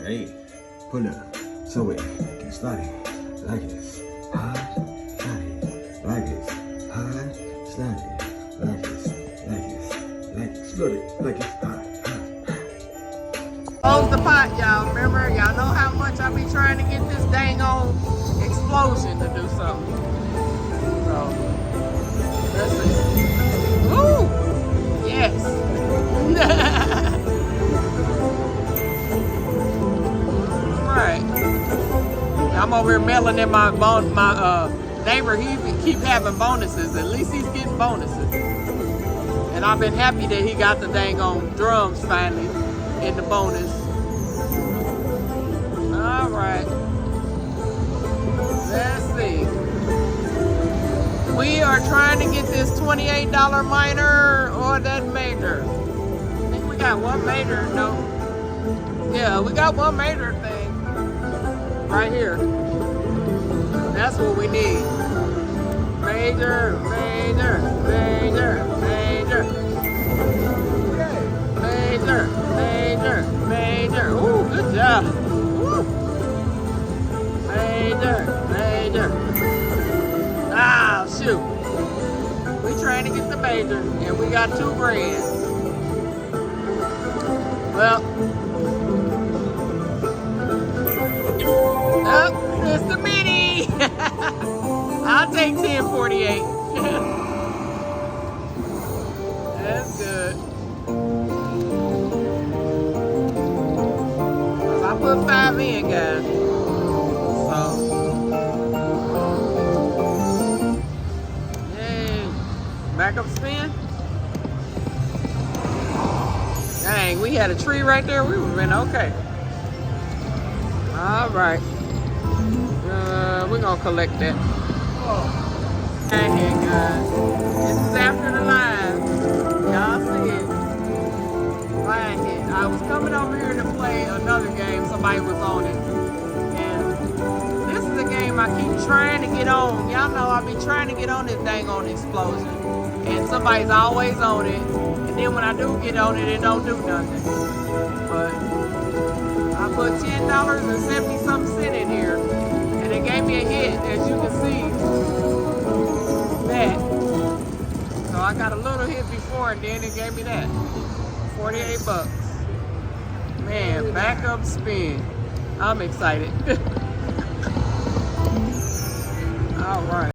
Hey, pull up. So it get started like this. Hard, started like this. Hard, started like this. Like this. Like this. Split it like this. Hard. Close the pot, y'all. Remember, y'all know how much I be trying to get this dang on explosion to do something. So, let's see. Woo! Yes. Right. I'm over here mailing in my neighbor. He keep having bonuses. At least he's getting bonuses. And I've been happy that he got the dang on drums finally in the bonus. All right. Let's see. We are trying to get this $28 minor or that major. I think we got one major. No. Yeah, we got one major thing right here. That's what we need. Major, major, major, major. Major, major, major. Ooh, good job. Woo. Major, major. Ah, shoot. We trying to get the major, and we got 2 grand. Well, oh, it's the mini. I'll take 1048. That's good. I put 5 in, guys. So, yay. Backup spin. Dang, we had a tree right there. We would have been okay. All right. We're going to collect that. Right here, guys. This is after the live. Y'all see it. Right here. I was coming over here to play another game. Somebody was on it. And this is a game I keep trying to get on. Y'all know I be trying to get on this dang on explosion. And somebody's always on it. And then when I do get on it, it don't do nothing. But I put $10 and 70-something cents in here. And it gave me a hit, as you can see. That. So I got a little hit before and then it gave me that. 48 bucks. Man, backup spin. I'm excited. All right.